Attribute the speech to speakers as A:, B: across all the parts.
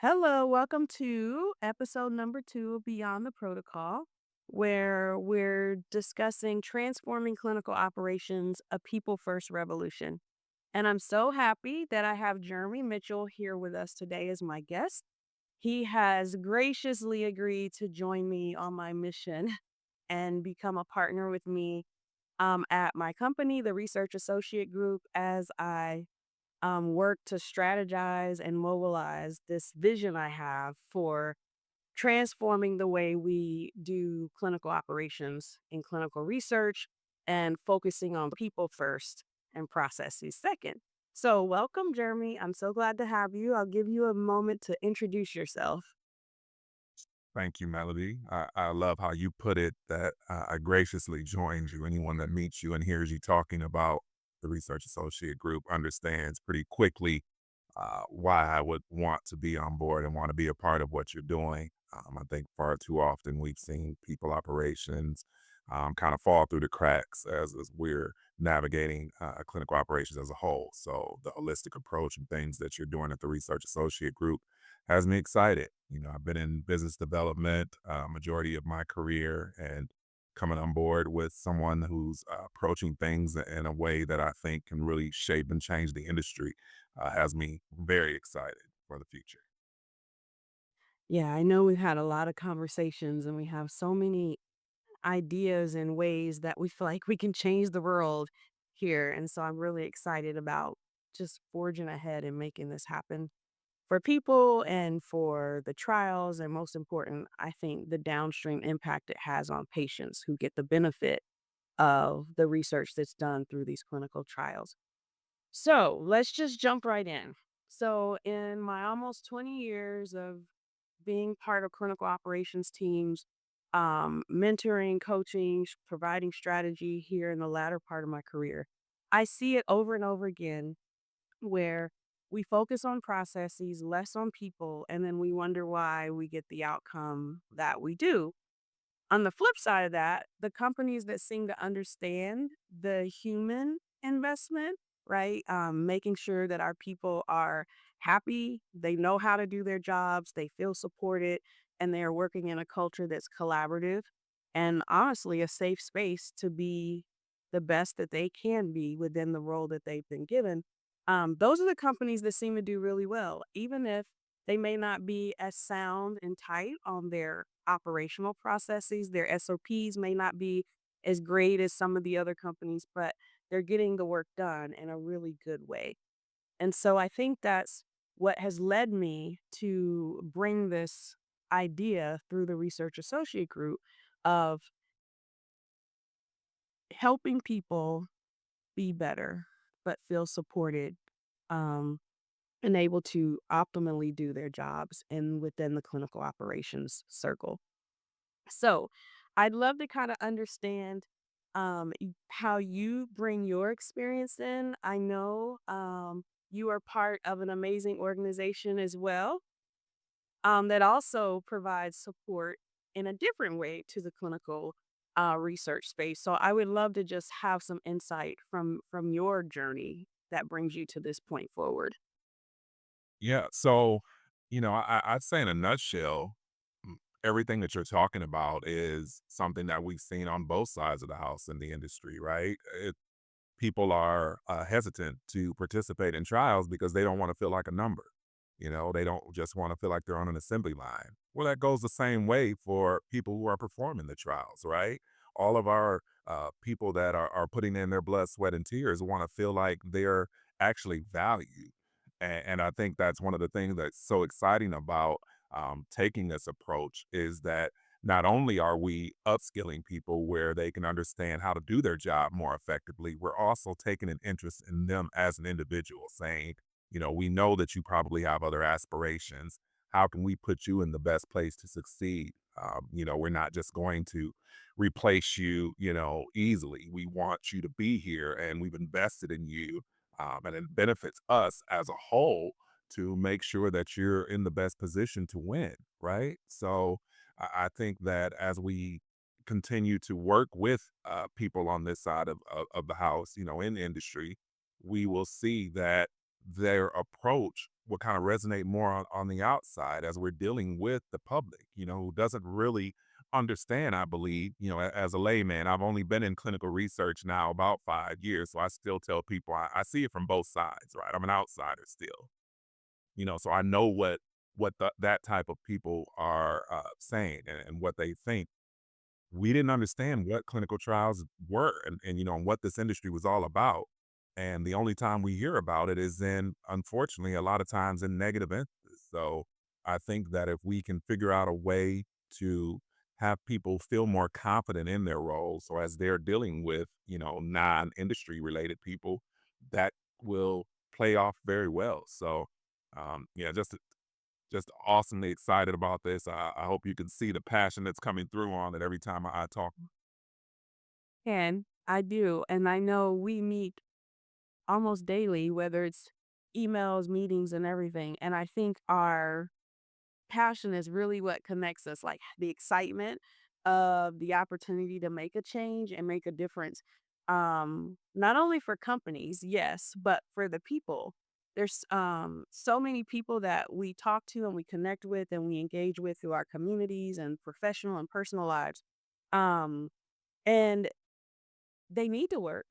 A: Hello, welcome to episode number 2 of Beyond the Protocol, where we're discussing transforming clinical operations, a people first revolution. And I'm so happy that I have Jeremy Mitchell here with us today as my guest. He has graciously agreed to join me on my mission and become a partner with me at my company, the Research Associate Group, as I work to strategize and mobilize this vision I have for transforming the way we do clinical operations in clinical research and focusing on people first and processes second. So, welcome, Jeremy. I'm so glad to have you. I'll give you a moment to introduce yourself.
B: Thank you, Melody. I love how you put it that I graciously joined you. Anyone that meets you and hears you talking about the Research Associate Group understands pretty quickly why I would want to be on board and want to be a part of what you're doing. I think far too often we've seen people operations kind of fall through the cracks as we're navigating clinical operations as a whole. So the holistic approach and things that you're doing at the Research Associate Group has me excited. I've been in business development majority of my career, and coming on board with someone who's approaching things in a way that I think can really shape and change the industry has me very excited for the future.
A: Yeah, I know we've had a lot of conversations and we have so many ideas and ways that we feel like we can change the world here. And so I'm really excited about just forging ahead and making this happen for people and for the trials. And most important, I think the downstream impact it has on patients who get the benefit of the research that's done through these clinical trials. So let's just jump right in. So, in my almost 20 years of being part of clinical operations teams, mentoring, coaching, providing strategy here in the latter part of my career, I see it over and over again where we focus on processes, less on people, and then we wonder why we get the outcome that we do. On the flip side of that, the companies that seem to understand the human investment, right? Making sure that our people are happy, they know how to do their jobs, they feel supported, and they are working in a culture that's collaborative and honestly a safe space to be the best that they can be within the role that they've been given. Those are the companies that seem to do really well, even if they may not be as sound and tight on their operational processes. Their SOPs may not be as great as some of the other companies, but they're getting the work done in a really good way. And so I think that's what has led me to bring this idea through the Research Associate Group of helping people be better, but feel supported, um, and able to optimally do their jobs and within the clinical operations circle. So, I'd love to kinda understand, how you bring your experience in. I know, you are part of an amazing organization as well, that also provides support in a different way to the clinical, research space. So, I would love to just have some insight from your journey that brings you to this point forward.
B: Yeah. So, I'd say in a nutshell, everything that you're talking about is something that we've seen on both sides of the house in the industry, right? People are hesitant to participate in trials because they don't want to feel like a number. They don't just want to feel like they're on an assembly line. Well, that goes the same way for people who are performing the trials, right? All of our people that are putting in their blood, sweat, and tears want to feel like they're actually valued. And I think that's one of the things that's so exciting about taking this approach is that not only are we upskilling people where they can understand how to do their job more effectively, we're also taking an interest in them as an individual, saying, we know that you probably have other aspirations. How can we put you in the best place to succeed? We're not just going to replace you, easily. We want you to be here and we've invested in you. And it benefits us as a whole to make sure that you're in the best position to win, right? So, I think that as we continue to work with people on this side of the house, in the industry, we will see that their approach would kind of resonate more on the outside as we're dealing with the public, who doesn't really understand, I believe, as a layman. I've only been in clinical research now about 5 years. So I still tell people I see it from both sides, right? I'm an outsider still, so I know that type of people are saying and what they think. We didn't understand what clinical trials were and what this industry was all about. And the only time we hear about it is in, unfortunately, a lot of times in negative instances. So I think that if we can figure out a way to have people feel more confident in their roles, so as they're dealing with, non-industry related people, that will play off very well. So yeah, just awesomely excited about this. I hope you can see the passion that's coming through on it every time I talk.
A: And I do. And I know we meet almost daily, whether it's emails, meetings, and everything. And I think our passion is really what connects us, like the excitement of the opportunity to make a change and make a difference. Not only for companies, yes, but for the people. There's so many people that we talk to and we connect with and we engage with through our communities and professional and personal lives. Um, and they need to work.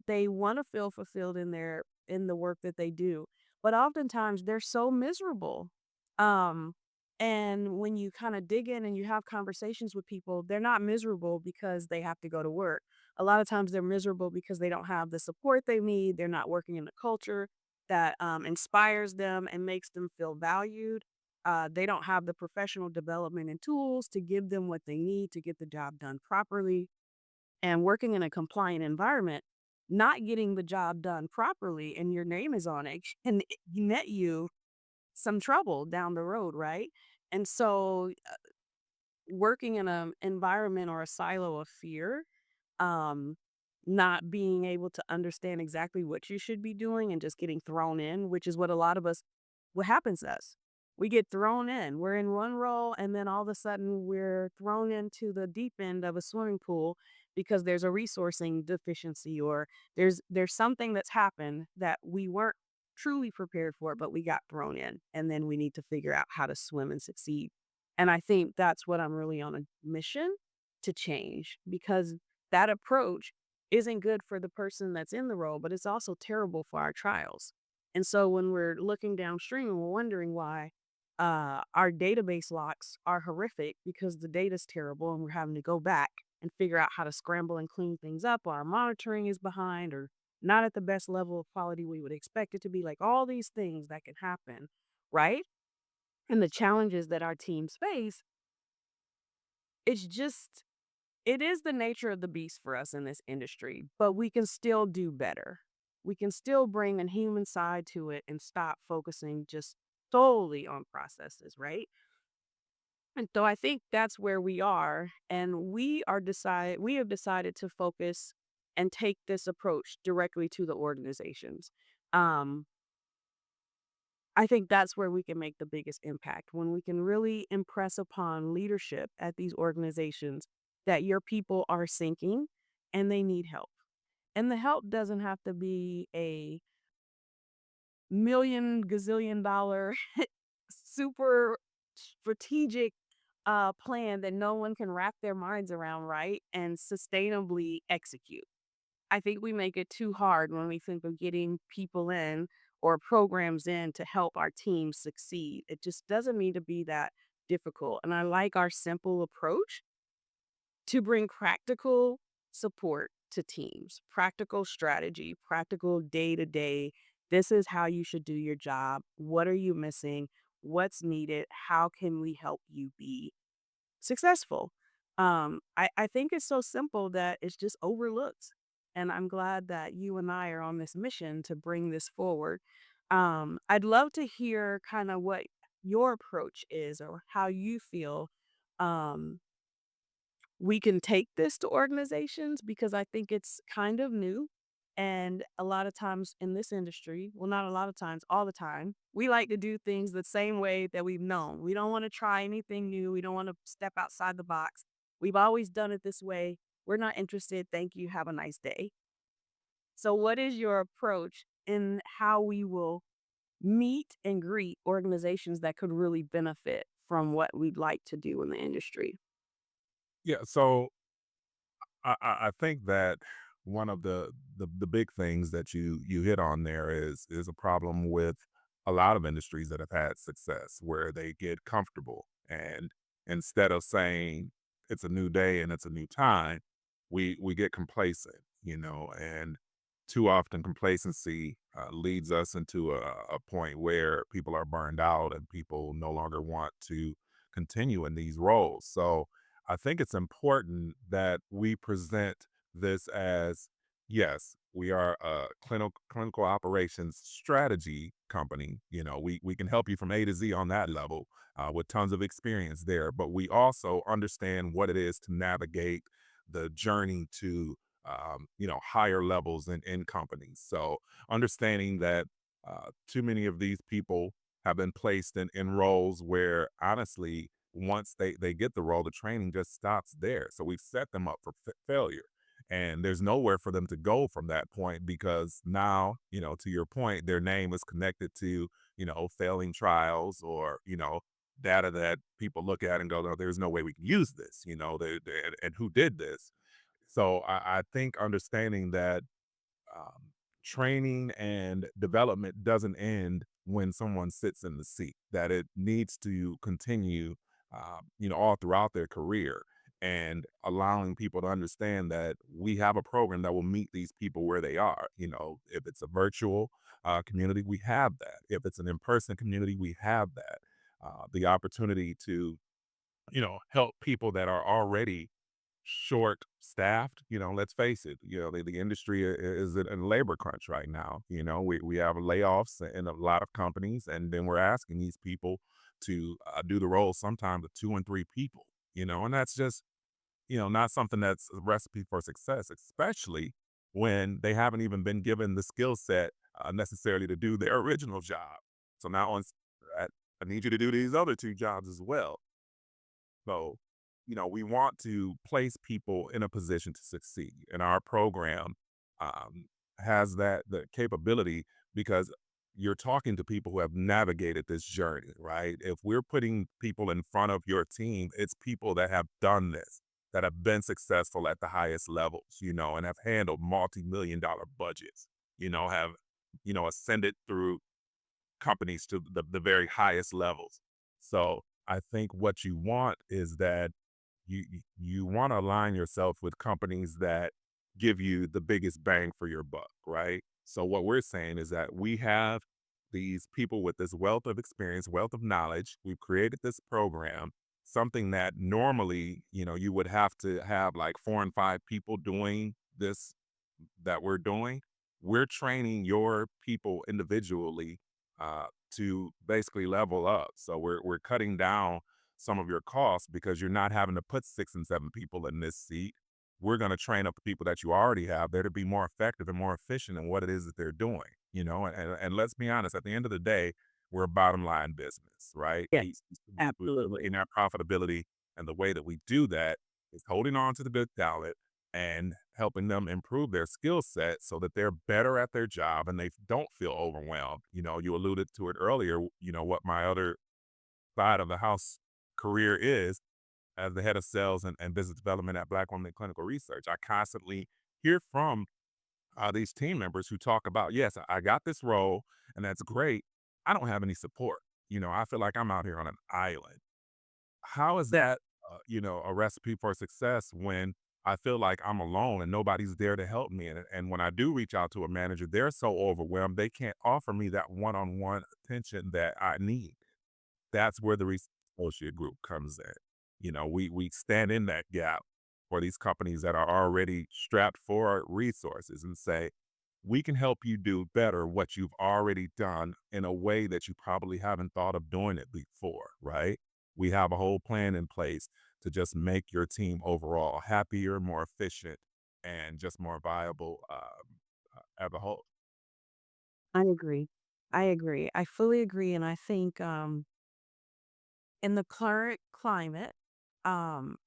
A: They wanna feel fulfilled in the work that they do, but oftentimes they're so miserable. Um, and when you kinda dig in and you have conversations with people, they're not miserable because they have to go to work. A lot of times they're miserable because they don't have the support they need, they're not working in a culture that, inspires them and makes them feel valued. They don't have the professional development and tools to give them what they need to get the job done properly. And working in a compliant environment, not getting the job done properly and your name is on it can net you some trouble down the road, right? And so working in an environment or a silo of fear, um, not being able to understand exactly what you should be doing and just getting thrown in, which is what a lot of us what happens to us. We get thrown in. We're in one role and then all of a sudden we're thrown into the deep end of a swimming pool because there's a resourcing deficiency or there's something that's happened that we weren't truly prepared for, but we got thrown in and then we need to figure out how to swim and succeed. And I think that's what I'm really on a mission to change because that approach isn't good for the person that's in the role, but it's also terrible for our trials. And so when we're looking downstream and we're wondering why our database locks are horrific because the data's terrible and we're having to go back and figure out how to scramble and clean things up, or our monitoring is behind or not at the best level of quality we would expect it to be, like all these things that can happen, right? And the challenges that our teams face, it's just it is the nature of the beast for us in this industry, but we can still do better. We can still bring a human side to it and stop focusing just solely on processes, right? And so I think that's where we are. And we have decided to focus and take this approach directly to the organizations. Um, I think that's where we can make the biggest impact when we can really impress upon leadership at these organizations that your people are sinking and they need help. And the help doesn't have to be a million gazillion dollar super strategic plan that no one can wrap their minds around, right? And sustainably execute. I think we make it too hard when we think of getting people in or programs in to help our team succeed. It just doesn't need to be that difficult. And I like our simple approach to bring practical support to teams, practical strategy, practical day to day. This is how you should do your job. What are you missing? What's needed? How can we help you be successful? I think it's so simple that it's just overlooked. And I'm glad that you and I are on this mission to bring this forward. I'd love to hear kind of what your approach is or how you feel um, we can take this to organizations because I think it's kind of new. And a lot of times in this industry, well, not a lot of times, all the time, we like to do things the same way that we've known. We don't want to try anything new. We don't want to step outside the box. We've always done it this way. We're not interested. Thank you. Have a nice day. So, what is your approach in how we will meet and greet organizations that could really benefit from what we'd like to do in the industry.
B: Yeah, so I think that one of the big things that you hit on there is a problem with a lot of industries that have had success where they get comfortable, and instead of saying it's a new day and it's a new time, we get complacent, and too often complacency leads us into a point where people are burned out and people no longer want to continue in these roles. So I think it's important that we present this as, yes, we are a clinical operations strategy company. We can help you from A to Z on that level with tons of experience there, but we also understand what it is to navigate the journey to higher levels in companies. So understanding that too many of these people have been placed in roles where honestly once they get the role, the training just stops there. So we've set them up for failure. And there's nowhere for them to go from that point because now, to your point, their name is connected to, failing trials or, data that people look at and go, no, there's no way we can use this, and who did this. So I think understanding that um, training and development doesn't end when someone sits in the seat, that it needs to continue, all throughout their career and allowing people to understand that we have a program that will meet these people where they are. If it's a virtual community, we have that. If it's an in-person community, we have that. The opportunity to, help people that are already short staffed. Let's face it, the industry is in a labor crunch right now. We have layoffs in a lot of companies, and then we're asking these people to do the role sometimes with two and three people, and that's just, not something that's a recipe for success, especially when they haven't even been given the skill set necessarily to do their original job. So now that, I need you to do these other two jobs as well. So, we want to place people in a position to succeed. And our program um, has the capability because you're talking to people who have navigated this journey, right? If we're putting people in front of your team, it's people that have done this, that have been successful at the highest levels, and have handled multi-million dollar budgets, have, ascended through companies to the very highest levels. So I think what you want is that you want to align yourself with companies that give you the biggest bang for your buck, right? So what we're saying is that we have these people with this wealth of experience, wealth of knowledge. We've created this program, something that normally, you would have to have like 4 and 5 people doing this that we're doing. We're training your people individually to basically level up. So we're cutting down some of your costs because you're not having to put 6 and 7 people in this seat. We're going to train up the people that you already have there to be more effective and more efficient in what it is that they're doing. And let's be honest, at the end of the day, we're a bottom line business, right?
A: Yes,
B: We're
A: absolutely.
B: looking at profitability, and the way that we do that is holding on to the good talent and helping them improve their skill set so that they're better at their job and they don't feel overwhelmed. You alluded to it earlier, what my other side of the house career is as the head of sales and business development at Black Women in Clinical Research. I constantly hear from these team members who talk about, yes, I got this role and that's great. I don't have any support. I feel like I'm out here on an island. How is that, a recipe for success when I feel like I'm alone and nobody's there to help me? And when I do reach out to a manager, they're so overwhelmed, they can't offer me that one-on-one attention that I need. That's where the research associate group comes in. We stand in that gap for these companies that are already strapped for resources and say, we can help you do better what you've already done in a way that you probably haven't thought of doing it before, right? We have a whole plan in place to just make your team overall happier, more efficient, and just more viable as a whole.
A: I agree. I agree. I fully agree. And I think in the current climate, um,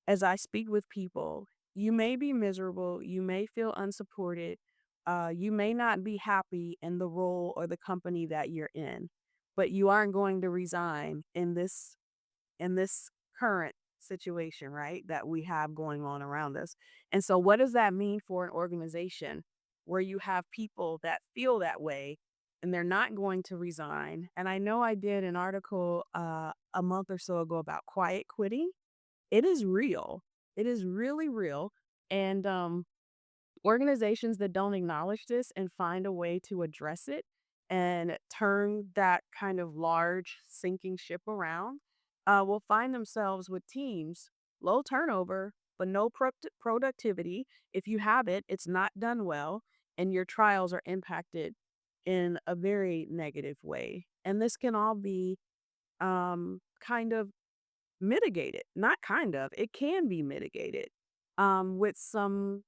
A: as I speak with people, you may be miserable, you may feel unsupported, You may not be happy in the role or the company that you're in, but you aren't going to resign in this current situation, right, that we have going on around us. And so what does that mean for an organization where you have people that feel that way and they're not going to resign? And I know I did an article a month or so ago about quiet quitting. It is real. It is really real. And organizations that don't acknowledge this and find a way to address it and turn that kind of large sinking ship around will find themselves with teams, low turnover, but no productivity. If you have it, it's not done well, and your trials are impacted in a very negative way. And this can all be kind of mitigated, not kind of, it can be mitigated with some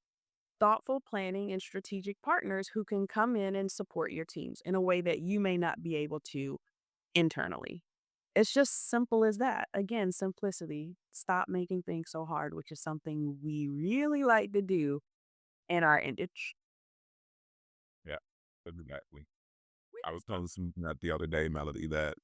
A: thoughtful planning and strategic partners who can come in and support your teams in a way that you may not be able to internally. It's just simple as that. Again, simplicity. Stop making things so hard, which is something we really like to do in our industry.
B: Yeah, exactly. I was telling someone that the other day, Melody, that,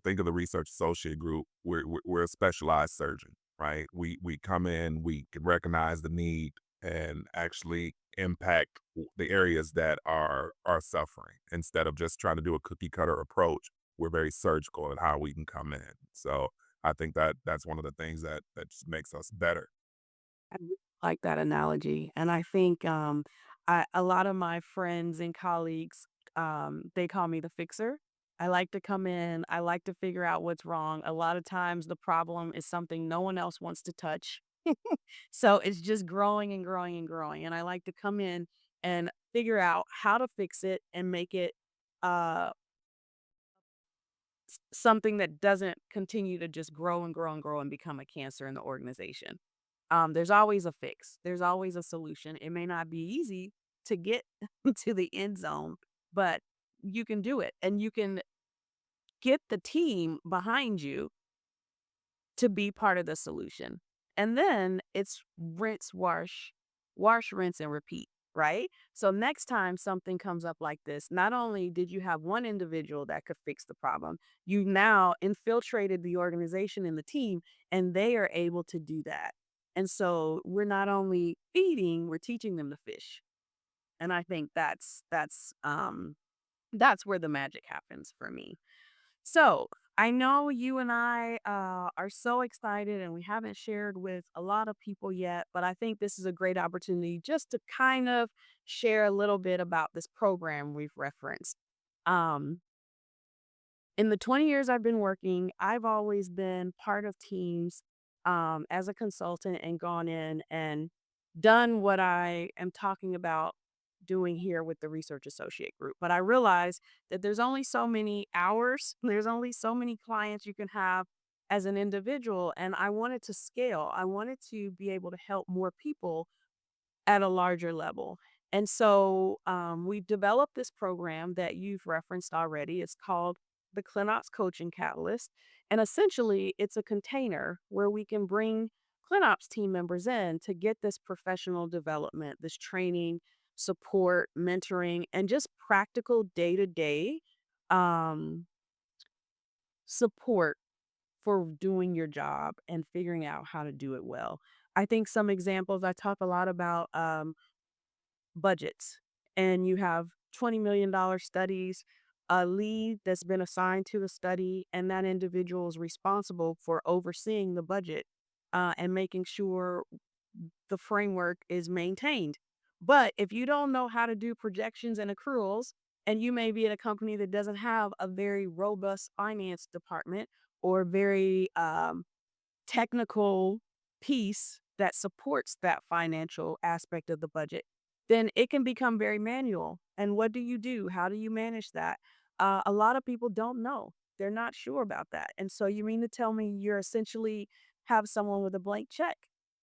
B: think of the research associate group. We're a specialized surgeon, right? We come in, we can recognize the need and actually impact the areas that are suffering instead of just trying to do a cookie cutter approach. We're very surgical in how we can come in. So I think that that's one of the things that just makes us better.
A: I really like that analogy. And I think a lot of my friends and colleagues, they call me the fixer. I like to come in, I like to figure out what's wrong. A lot of times the problem is something no one else wants to touch. So it's just growing and growing and growing. And I like to come in and figure out how to fix it and make it uh, something that doesn't continue to just grow and grow and grow and become a cancer in the organization. There's always a fix. There's always a solution. It may not be easy to get to the end zone, but you can do it and you can get the team behind you to be part of the solution. And then it's rinse, wash, rinse, and repeat, right? So next time something comes up like this, not only did you have one individual that could fix the problem, you now infiltrated the organization and the team, and they are able to do that. And so we're not only feeding, we're teaching them to fish. And I think that's where the magic happens for me. So I know you and I are so excited, and we haven't shared with a lot of people yet, but I think this is a great opportunity just to kind of share a little bit about this program we've referenced. Um, in the 20 years I've been working, I've always been part of teams as a consultant and gone in and done what I am talking about doing here with the research associate group. But I realize that there's only so many hours, there's only so many clients you can have as an individual. And I wanted to scale, I wanted to be able to help more people at a larger level. And so we've developed this program that you've referenced already. It's called the ClinOps Coaching Catalyst. And essentially, it's a container where we can bring ClinOps team members in to get this professional development, this training, support, mentoring, and just practical day to day support for doing your job and figuring out how to do it well. I think some examples I talk a lot about budgets, and you have $20 million studies, a lead that's been assigned to the study, and that individual is responsible for overseeing the budget and making sure the framework is maintained. But if you don't know how to do projections and accruals, and you may be at a company that doesn't have a very robust finance department or very technical piece that supports that financial aspect of the budget, then it can become very manual. And what do you do? How do you manage that? A lot of people don't know. They're not sure about that. And so you mean to tell me you're essentially have someone with a blank check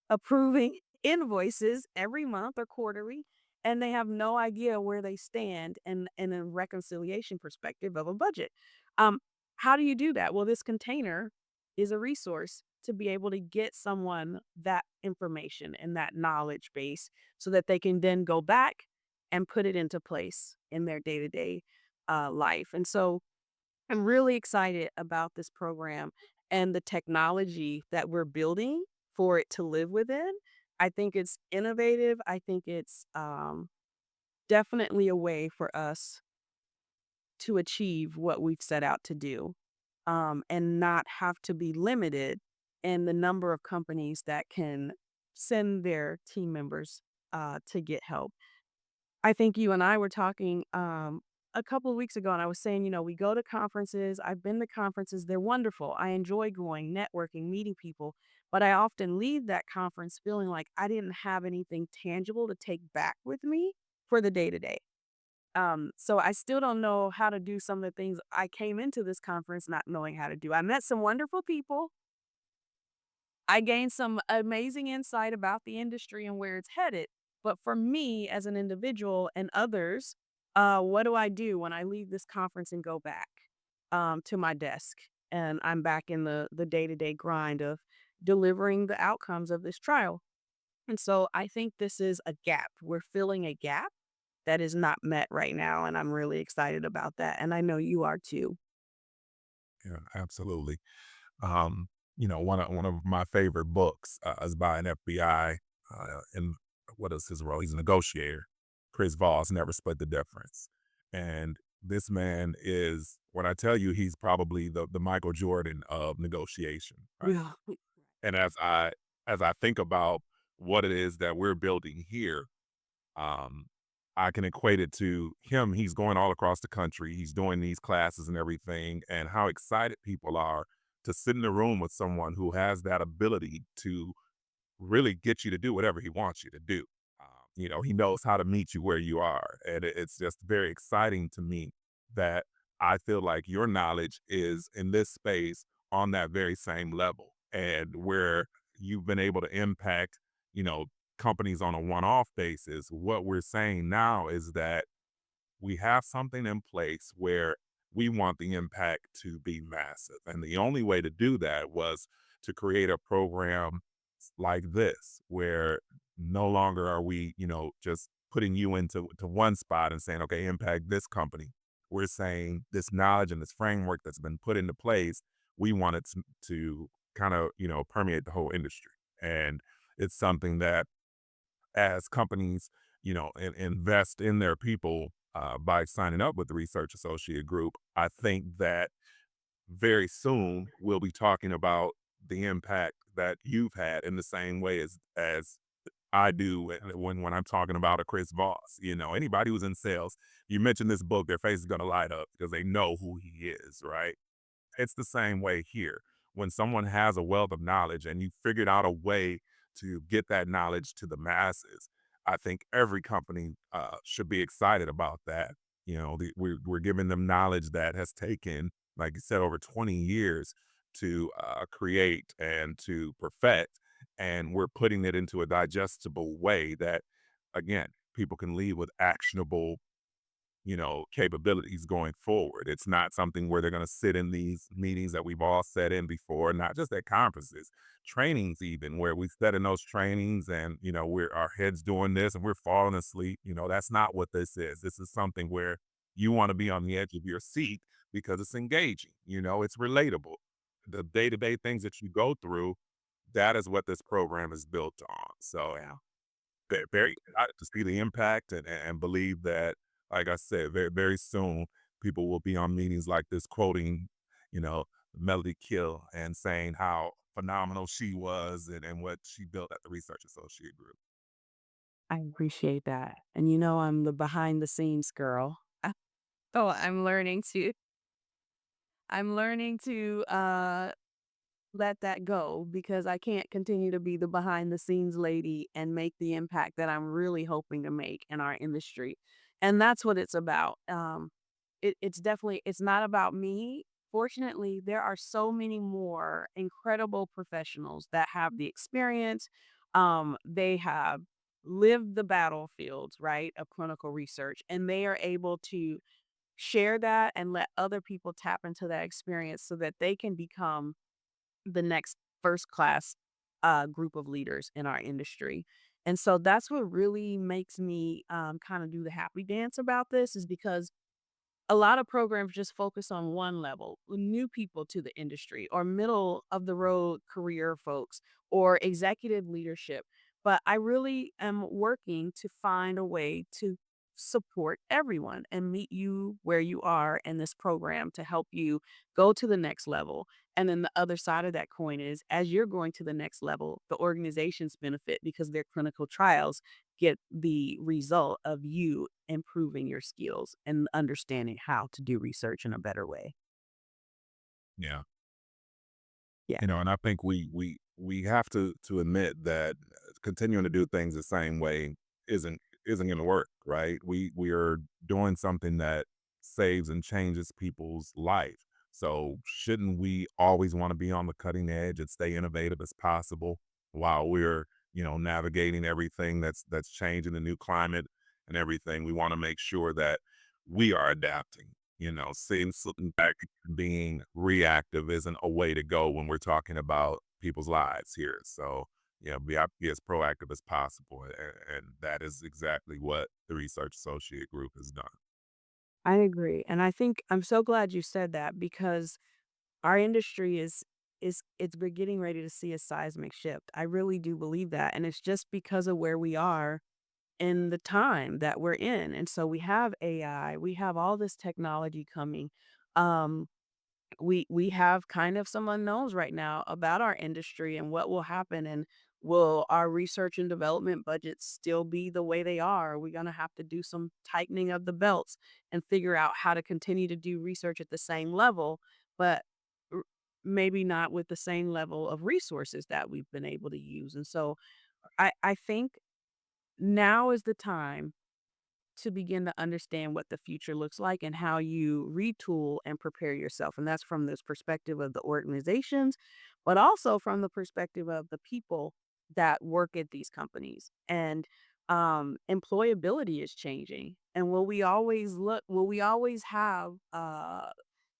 A: approving invoices every month or quarterly, and they have no idea where they stand in a reconciliation perspective of a budget. Um, how do you do that? Well, this container is a resource to be able to get someone that information and that knowledge base so that they can then go back and put it into place in their day-to-day life. And so I'm really excited about this program and the technology that we're building for it to live within. I think it's innovative. I think it's definitely a way for us to achieve what we've set out to do, and not have to be limited in the number of companies that can send their team members to get help. I think you and I were talking a couple of weeks ago, and I was saying, we go to conferences. I've been to conferences, they're wonderful. I enjoy going, networking, meeting people, but I often leave that conference feeling like I didn't have anything tangible to take back with me for the day to day. So I still don't know how to do some of the things I came into this conference not knowing how to do. I met some wonderful people. I gained some amazing insight about the industry and where it's headed. But for me as an individual and others, what do I do when I leave this conference and go back to my desk and I'm back in the day-to-day grind of delivering the outcomes of this trial? And so I think this is a gap. We're filling a gap that is not met right now, and I'm really excited about that, and I know you are too.
B: Yeah, absolutely. Um, one of my favorite books is by an FBI, and what is his role? He's a negotiator. Chris Voss, Never Split the Difference. And this man is, when I tell you, he's probably the Michael Jordan of negotiation, right?
A: Yeah.
B: And as I think about what it is that we're building here, um, I can equate it to him. He's going all across the country. He's doing these classes and everything, and how excited people are to sit in the room with someone who has that ability to really get you to do whatever he wants you to do. He knows how to meet you where you are. And it's just very exciting to me that I feel like your knowledge is in this space on that very same level, and where you've been able to impact, you know, companies on a one off basis. What we're saying now is that we have something in place where we want the impact to be massive. And the only way to do that was to create a program like this, where no longer are we, just putting you into one spot and saying, okay, impact this company. We're saying this knowledge and this framework that's been put into place, we want it to kind of, permeate the whole industry. And it's something that as companies, invest in their people by signing up with the Research Associate Group, I think that very soon we'll be talking about the impact that you've had in the same way as I do when I'm talking about a Chris Voss. Anybody who's in sales, you mention this book, their face is going to light up because they know who he is, right? It's the same way here. When someone has a wealth of knowledge and you figured out a way to get that knowledge to the masses, I think every company should be excited about that. We're giving them knowledge that has taken, like you said, over 20 years to create and to perfect, and we're putting it into a digestible way that, again, people can leave with actionable capabilities going forward. It's not something where they're going to sit in these meetings that we've all sat in before, not just at conferences, trainings, even where we sat in those trainings and, we're our heads doing this and we're falling asleep. That's not what this is. This is something where you want to be on the edge of your seat because it's engaging, it's relatable. The day to day things that you go through, that is what this program is built on. So,
A: Yeah.
B: very excited to see the impact and believe that, like I said, very, very soon people will be on meetings like this quoting, Melody Kill and saying how phenomenal she was and what she built at the Research Associate Group.
A: I appreciate that. And I'm the behind the scenes girl. So I'm learning to let that go because I can't continue to be the behind the scenes lady and make the impact that I'm really hoping to make in our industry. And that's what it's about. It's not about me. Fortunately, there are so many more incredible professionals that have the experience. They have lived the battlefields, right, of clinical research, and they are able to share that and let other people tap into that experience so that they can become the next first class group of leaders in our industry. And so that's what really makes me kind of do the happy dance about this is because a lot of programs just focus on one level, new people to the industry or middle of the road career folks or executive leadership. But I really am working to find a way to support everyone and meet you where you are in this program to help you go to the next level. And then the other side of that coin is as you're going to the next level, the organizations benefit because their clinical trials get the result of you improving your skills and understanding how to do research in a better way.
B: Yeah.
A: Yeah,
B: And I think we have to admit that continuing to do things the same way isn't going to work, right? We are doing something that saves and changes people's life. So shouldn't we always want to be on the cutting edge and stay innovative as possible while we're, navigating everything that's changing the new climate and everything? We want to make sure that we are adapting. Seeing something back being reactive isn't a way to go when we're talking about people's lives here. So, yeah, be as proactive as possible. And that is exactly what the Research Associate Group has done.
A: I agree. And I think I'm so glad you said that because our industry is it's we're getting ready to see a seismic shift. I really do believe that. And it's just because of where we are in the time that we're in. And so we have AI, we have all this technology coming. Um we have kind of some unknowns right now about our industry and what will happen and will our research and development budgets still be the way they are? Are we going to have to do some tightening of the belts and figure out how to continue to do research at the same level, but r- maybe not with the same level of resources that we've been able to use? And so I think now is the time to begin to understand what the future looks like and how you retool and prepare yourself. And that's from this perspective of the organizations, but also from the perspective of the people that work at these companies. And employability is changing. And will we always have,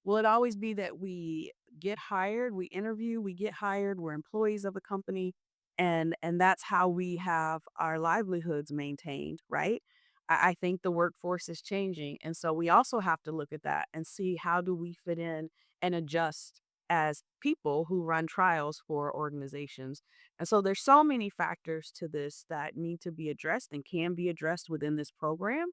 A: will it always be that we get hired, we interview, we get hired, we're employees of the company, and that's how we have our livelihoods maintained, right? I think the workforce is changing. And so we also have to look at that and see how do we fit in and adjust as people who run trials for organizations. And so there's so many factors to this that need to be addressed and can be addressed within this program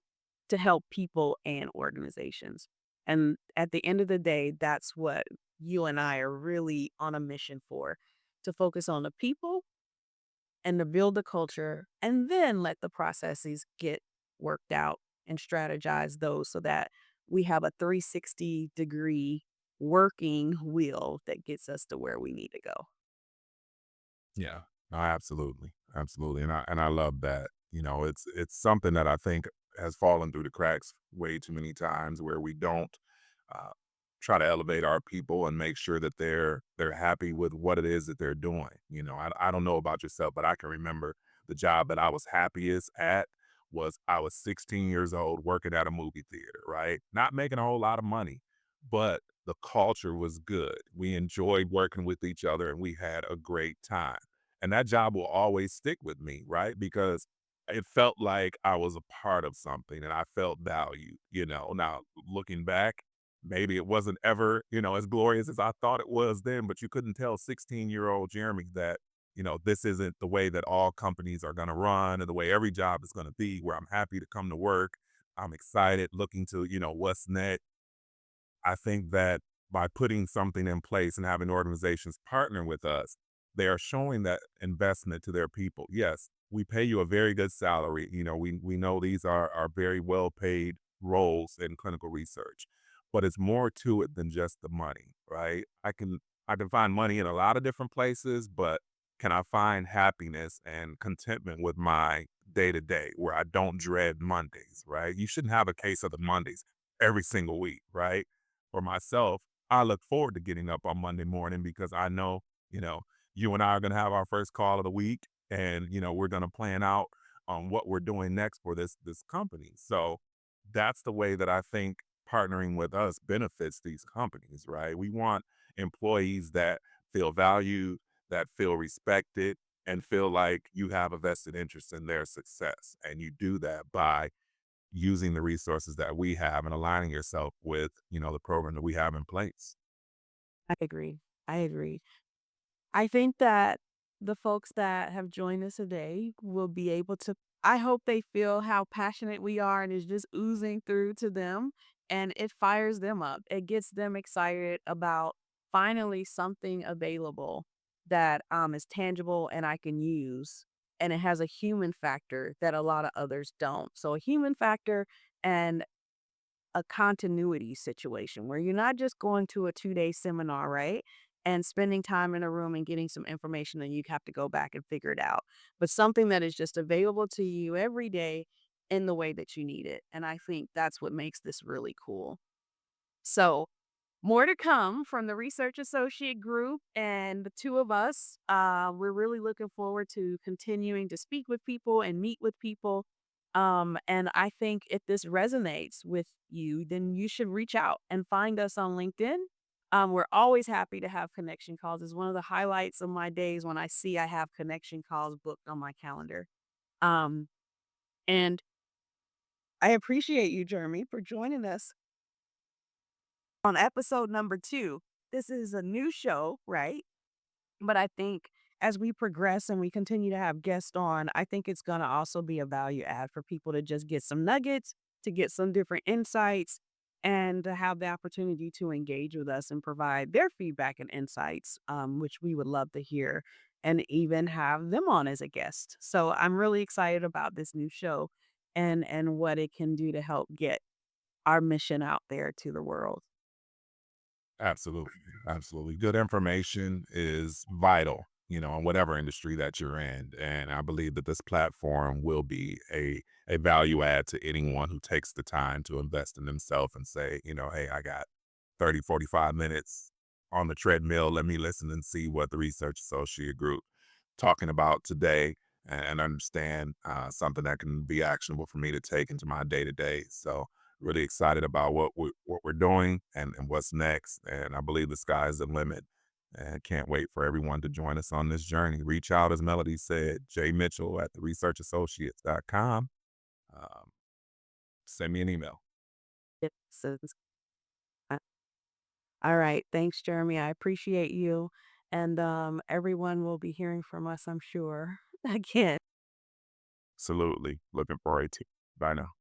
A: to help people and organizations. And at the end of the day, that's what you and I are really on a mission for, to focus on the people and to build the culture and then let the processes get worked out and strategize those so that we have a 360-degree working wheel that gets us to where we need to go.
B: Yeah. No, absolutely. Absolutely. And I love that. It's something that I think has fallen through the cracks way too many times where we don't uh, try to elevate our people and make sure that they're happy with what it is that they're doing. I don't know about yourself, but I can remember the job that I was happiest at was I was 16 years old working at a movie theater, right? Not making a whole lot of money, but the culture was good. We enjoyed working with each other and we had a great time. And that job will always stick with me, right? Because it felt like I was a part of something and I felt valued. Now, looking back, maybe it wasn't ever, as glorious as I thought it was then, but you couldn't tell 16-year-old Jeremy that, this isn't the way that all companies are going to run and the way every job is going to be, where I'm happy to come to work. I'm excited looking to, what's next. I think that by putting something in place and having organizations partner with us, they are showing that investment to their people. Yes, we pay you a very good salary. We know these are very well paid roles in clinical research, but it's more to it than just the money, right? I can find money in a lot of different places, but can I find happiness and contentment with my day to day where I don't dread Mondays, right? You shouldn't have a case of the Mondays every single week, right? For myself, I look forward to getting up on Monday morning because I know, you know, you and I are going to have our first call of the week and, we're going to plan out on what we're doing next for this company. So that's the way that I think partnering with us benefits these companies, right? We want employees that feel valued, that feel respected, and feel like you have a vested interest in their success. And you do that by using the resources that we have and aligning yourself with, the program that we have in place.
A: I agree. I agree. I think that the folks that have joined us today will be able to I hope they feel how passionate we are and it's just oozing through to them and it fires them up. It gets them excited about finally something available that is tangible and I can use. And it has a human factor that a lot of others don't. So a human factor and a continuity situation where you're not just going to a 2-day seminar, right? And spending time in a room and getting some information and you have to go back and figure it out. But something that is just available to you every day in the way that you need it. And I think that's what makes this really cool. So more to come from the research associate group and the two of us. We're really looking forward to continuing to speak with people and meet with people. And I think if this resonates with you, then you should reach out and find us on LinkedIn. We're always happy to have connection calls. It's one of the highlights of my days when I see I have connection calls booked on my calendar. Um, and I appreciate you, Jeremy, for joining us on episode number 2. This is a new show, right? But I think as we progress and we continue to have guests on, I think it's going to also be a value add for people to just get some nuggets, to get some different insights, and to have the opportunity to engage with us and provide their feedback and insights, which we would love to hear, and even have them on as a guest. So I'm really excited about this new show and what it can do to help get our mission out there to the world.
B: Absolutely. Absolutely. Good information is vital, in whatever industry that you're in. And I believe that this platform will be a value add to anyone who takes the time to invest in themselves and say, hey, I got 30, 45 minutes on the treadmill. Let me listen and see what the research associate group talking about today and understand something that can be actionable for me to take into my day to day. So really excited about what we're doing and what's next. And I believe the sky's the limit. And can't wait for everyone to join us on this journey. Reach out, as Melody said, Jay Mitchell at theresearchassociates.com. Um, Send me an email.
A: Yes, all right. Thanks, Jeremy. I appreciate you. And everyone will be hearing from us, I'm sure, again.
B: Absolutely. Looking forward to it. Bye now.